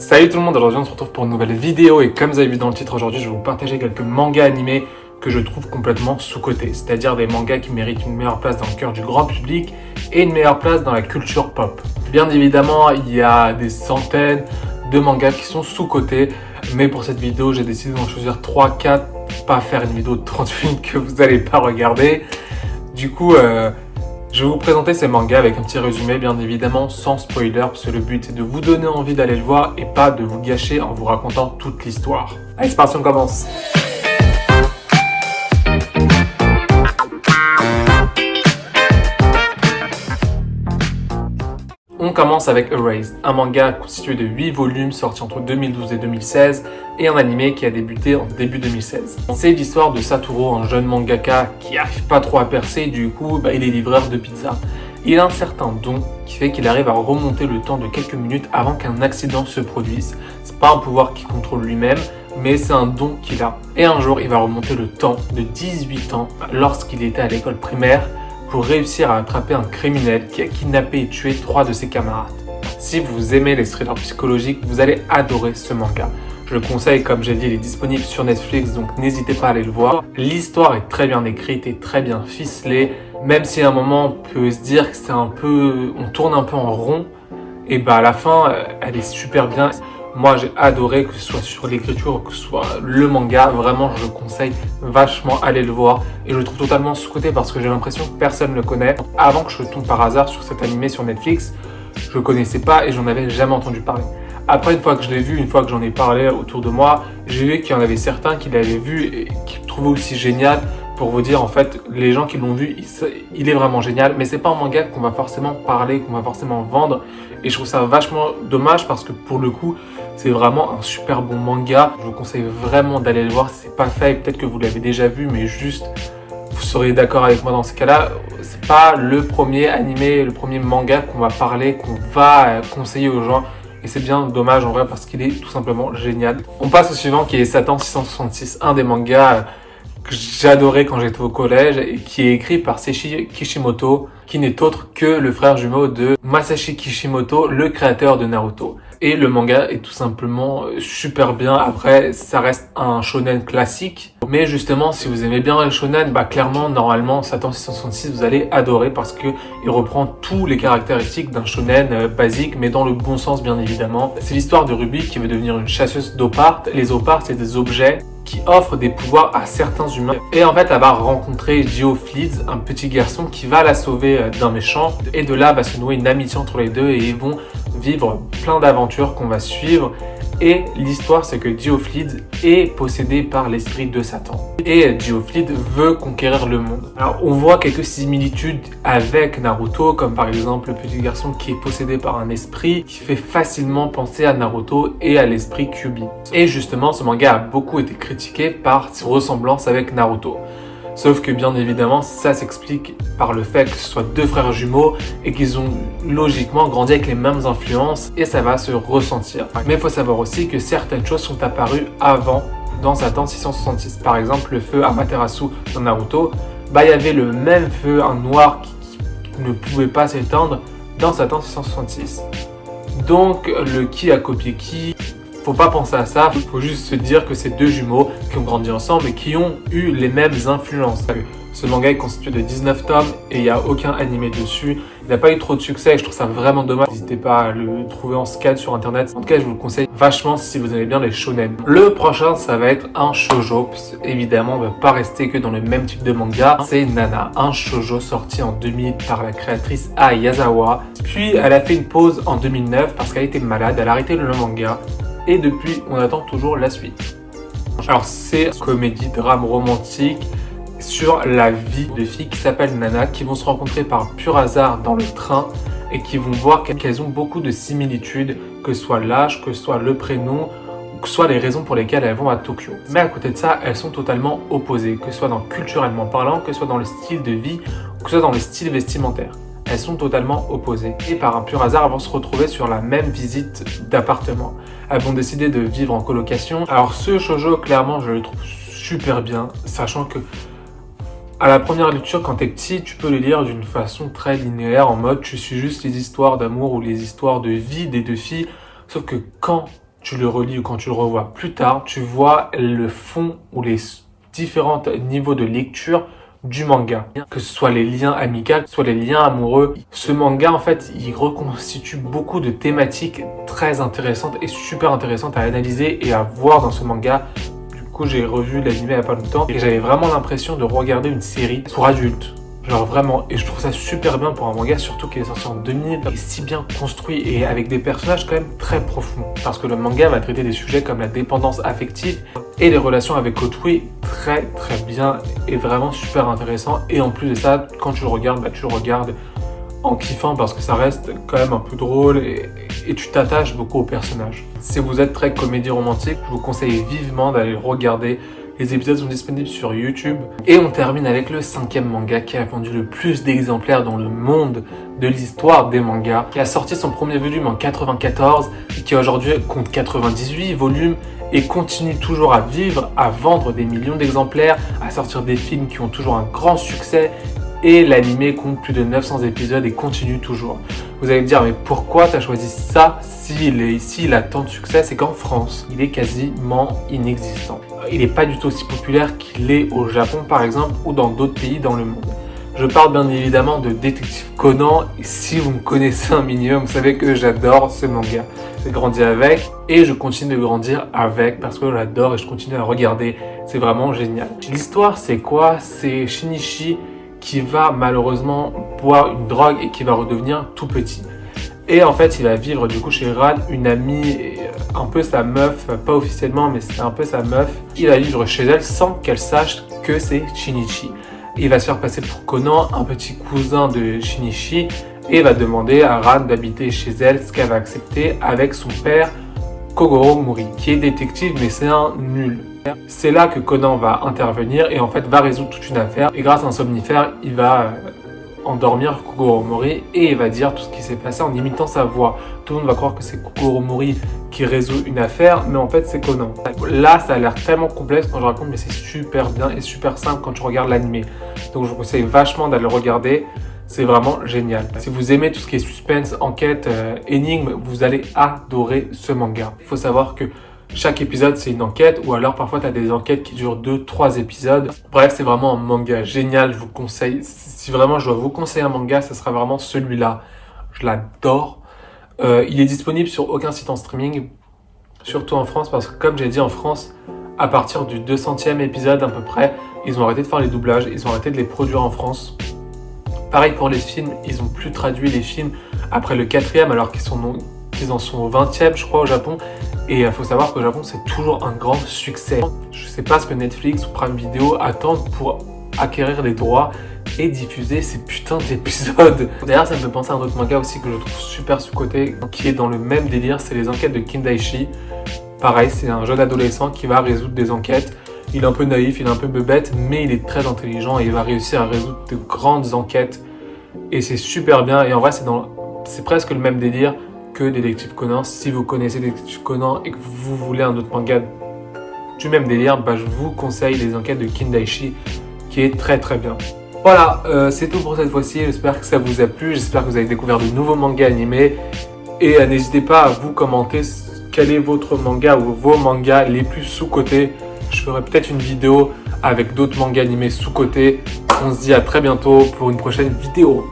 Salut tout le monde, aujourd'hui on se retrouve pour une nouvelle vidéo et comme vous avez vu dans le titre, aujourd'hui je vais vous partager quelques mangas animés que je trouve complètement sous-cotés, c'est-à-dire des mangas qui méritent une meilleure place dans le cœur du grand public et une meilleure place dans la culture pop. Bien évidemment, il y a des centaines de mangas qui sont sous-cotés, mais pour cette vidéo j'ai décidé d'en choisir 3-4 pour pas faire une vidéo de 30 minutes que vous n'allez pas regarder. Du coup, je vais vous présenter ces mangas avec un petit résumé, bien évidemment, sans spoiler, parce que le but c'est de vous donner envie d'aller le voir et pas de vous gâcher en vous racontant toute l'histoire. Allez, c'est parti, on commence. On commence avec Erased, un manga constitué de 8 volumes sorti entre 2012 et 2016 et un animé qui a débuté en début 2016. C'est l'histoire de Satoru, un jeune mangaka qui n'arrive pas trop à percer, du coup il est livreur de pizza. Il a un certain don qui fait qu'il arrive à remonter le temps de quelques minutes avant qu'un accident se produise. C'est pas un pouvoir qu'il contrôle lui-même, mais c'est un don qu'il a. Et un jour il va remonter le temps de 18 ans lorsqu'il était à l'école primaire, pour réussir à attraper un criminel qui a kidnappé et tué 3 de ses camarades. Si vous aimez les thrillers psychologiques, vous allez adorer ce manga. Je le conseille, comme j'ai dit, il est disponible sur Netflix, donc n'hésitez pas à aller le voir. L'histoire est très bien écrite et très bien ficelée, même si à un moment on peut se dire que c'est un peu, on tourne un peu en rond, et à la fin, elle est super bien. Moi, j'ai adoré, que ce soit sur l'écriture ou que ce soit le manga. Vraiment, je le conseille vachement, allez le voir. Et je le trouve totalement sous-coté parce que j'ai l'impression que personne ne le connaît. Avant que je tombe par hasard sur cet animé sur Netflix, je le connaissais pas et j'en avais jamais entendu parler. Après, une fois que je l'ai vu, une fois que j'en ai parlé autour de moi, j'ai vu qu'il y en avait certains qui l'avaient vu et qui le trouvaient aussi génial. Pour vous dire, en fait, les gens qui l'ont vu, il est vraiment génial. Mais c'est pas un manga qu'on va forcément parler, qu'on va forcément vendre. Et je trouve ça vachement dommage parce que pour le coup, c'est vraiment un super bon manga. Je vous conseille vraiment d'aller le voir. C'est pas fait, peut-être que vous l'avez déjà vu, mais juste, vous seriez d'accord avec moi dans ce cas-là. C'est pas le premier animé, le premier manga qu'on va parler, qu'on va conseiller aux gens. Et c'est bien dommage en vrai parce qu'il est tout simplement génial. On passe au suivant qui est Satan 666, un des mangas que j'adorais quand j'étais au collège et qui est écrit par Seishi Kishimoto, qui n'est autre que le frère jumeau de Masashi Kishimoto, le créateur de Naruto. Et le manga est tout simplement super bien. Après, ça reste un shonen classique. Mais justement, si vous aimez bien les shonen, clairement, normalement, Satan 666, vous allez adorer parce que il reprend tous les caractéristiques d'un shonen basique, mais dans le bon sens, bien évidemment. C'est l'histoire de Ruby qui veut devenir une chasseuse d'Opart. Les Opart, c'est des objets qui offrent des pouvoirs à certains humains. Et en fait, elle va rencontrer Geoflids, un petit garçon qui va la sauver d'un méchant. Et de là, va se nouer une amitié entre les deux et ils vont vivre plein d'aventures qu'on va suivre. Et l'histoire, c'est que Geoflids est possédé par l'esprit de Satan. Et Geoflids veut conquérir le monde. Alors, on voit quelques similitudes avec Naruto, comme par exemple le petit garçon qui est possédé par un esprit qui fait facilement penser à Naruto et à l'esprit Kyuubi. Et justement, ce manga a beaucoup été critiqué par ses ressemblances avec Naruto. Sauf que bien évidemment, ça s'explique par le fait que ce soit deux frères jumeaux et qu'ils ont logiquement grandi avec les mêmes influences et ça va se ressentir. Mais il faut savoir aussi que certaines choses sont apparues avant dans Satan 666. Par exemple, le feu Amaterasu dans Naruto, il y avait le même feu, un noir qui ne pouvait pas s'éteindre dans Satan 666. Donc, le qui a copié qui, faut pas penser à ça, il faut juste se dire que c'est deux jumeaux qui ont grandi ensemble et qui ont eu les mêmes influences. Ce manga est constitué de 19 tomes et il n'y a aucun animé dessus. Il n'a pas eu trop de succès et je trouve ça vraiment dommage. N'hésitez pas à le trouver en scan sur internet. En tout cas, je vous le conseille vachement si vous aimez bien les shonen. Le prochain, ça va être un shoujo. Évidemment, on ne va pas rester que dans le même type de manga. C'est Nana, un shoujo sorti en 2000 par la créatrice Ai Yazawa. Puis, elle a fait une pause en 2009 parce qu'elle était malade. Elle a arrêté le manga. Et depuis, on attend toujours la suite. Alors, c'est une comédie, drame romantique sur la vie de filles qui s'appellent Nana, qui vont se rencontrer par pur hasard dans le train et qui vont voir qu'elles ont beaucoup de similitudes, que ce soit l'âge, que ce soit le prénom, ou que ce soit les raisons pour lesquelles elles vont à Tokyo. Mais à côté de ça, elles sont totalement opposées, que ce soit culturellement parlant, que ce soit dans le style de vie, ou que ce soit dans le style vestimentaire. Elles sont totalement opposées. Et par un pur hasard, elles vont se retrouver sur la même visite d'appartement. Elles vont décider de vivre en colocation. Alors ce shoujo, clairement, je le trouve super bien, sachant que à la première lecture, quand t'es petit, tu peux le lire d'une façon très linéaire, en mode tu suis juste les histoires d'amour ou les histoires de vie des deux filles. Sauf que quand tu le relis ou quand tu le revois plus tard, tu vois le fond ou les différents niveaux de lecture du manga. Que ce soit les liens amicaux, soit les liens amoureux. Ce manga, en fait, il reconstitue beaucoup de thématiques très intéressantes et super intéressantes à analyser et à voir dans ce manga. Du coup, j'ai revu l'anime il y a pas longtemps et j'avais vraiment l'impression de regarder une série pour adultes. Genre vraiment, et je trouve ça super bien pour un manga, surtout qu'il est sorti en 2000, et si bien construit et avec des personnages quand même très profonds. Parce que le manga va traiter des sujets comme la dépendance affective et les relations avec autrui très bien et vraiment super intéressant. Et en plus de ça, quand tu le regardes, tu le regardes en kiffant parce que ça reste quand même un peu drôle et tu t'attaches beaucoup aux personnages. Si vous êtes très comédie romantique, je vous conseille vivement d'aller le regarder. Les épisodes sont disponibles sur YouTube. Et on termine avec le 5e manga qui a vendu le plus d'exemplaires dans le monde de l'histoire des mangas, qui a sorti son premier volume en 94 et qui aujourd'hui compte 98 volumes et continue toujours à vivre, à vendre des millions d'exemplaires, à sortir des films qui ont toujours un grand succès. Et l'anime compte plus de 900 épisodes et continue toujours. Vous allez me dire, mais pourquoi tu as choisi ça s'il a tant de succès? C'est qu'en France, il est quasiment inexistant. Il n'est pas du tout aussi populaire qu'il est au Japon, par exemple, ou dans d'autres pays dans le monde. Je parle bien évidemment de Détective Conan. Et si vous me connaissez un minimum, vous savez que j'adore ce manga. J'ai grandi avec et je continue de grandir avec parce que j'adore et je continue à regarder. C'est vraiment génial. L'histoire, c'est quoi? C'est Shinichi qui va malheureusement boire une drogue et qui va redevenir tout petit. Et en fait, il va vivre du coup chez Ran, une amie, un peu sa meuf, pas officiellement, mais c'est un peu sa meuf. Il va vivre chez elle sans qu'elle sache que c'est Shinichi. Il va se faire passer pour Conan, un petit cousin de Shinichi, et va demander à Ran d'habiter chez elle, ce qu'elle va accepter avec son père, Kogoro Mori, qui est détective, mais c'est un nul. C'est là que Conan va intervenir et en fait va résoudre toute une affaire. Et grâce à un somnifère, il va endormir Kogoro Mori et il va dire tout ce qui s'est passé en imitant sa voix. Tout le monde va croire que c'est Kogoro Mori qui résout une affaire, mais en fait c'est Conan. Là, ça a l'air tellement complexe quand je raconte, mais c'est super bien et super simple quand tu regardes l'anime. Donc je vous conseille vachement d'aller le regarder. C'est vraiment génial. Si vous aimez tout ce qui est suspense, enquête, énigme, vous allez adorer ce manga. Il faut savoir que chaque épisode, c'est une enquête, ou alors parfois, tu as des enquêtes qui durent 2-3 épisodes. Bref, c'est vraiment un manga génial, je vous conseille. Si vraiment je dois vous conseiller un manga, ce sera vraiment celui-là. Je l'adore. Il est disponible sur aucun site en streaming, surtout en France, parce que comme j'ai dit, en France, à partir du 200e épisode à peu près, ils ont arrêté de faire les doublages, ils ont arrêté de les produire en France. Pareil pour les films, ils n'ont plus traduit les films après le 4e, alors qu'ils en sont au 20e, je crois, au Japon. Et il faut savoir qu'au Japon, c'est toujours un grand succès. Je ne sais pas ce que Netflix ou Prime Video attendent pour acquérir les droits et diffuser ces putains d'épisodes. D'ailleurs, ça me fait penser à un autre manga aussi que je trouve super sous-coté, qui est dans le même délire, c'est les enquêtes de Kindaichi. Pareil, c'est un jeune adolescent qui va résoudre des enquêtes. Il est un peu naïf, il est un peu bebête, mais il est très intelligent et il va réussir à résoudre de grandes enquêtes. Et c'est super bien. Et en vrai, c'est presque le même délire que Détective Conan. Si vous connaissez Détective Conan et que vous voulez un autre manga du même délire, je vous conseille les enquêtes de Kindaichi, qui est très bien. Voilà, c'est tout pour cette fois-ci. J'espère que ça vous a plu. J'espère que vous avez découvert de nouveaux mangas animés. Et n'hésitez pas à vous commenter quel est votre manga ou vos mangas les plus sous-cotés. Je ferai peut-être une vidéo avec d'autres mangas animés sous-cotés. On se dit à très bientôt pour une prochaine vidéo.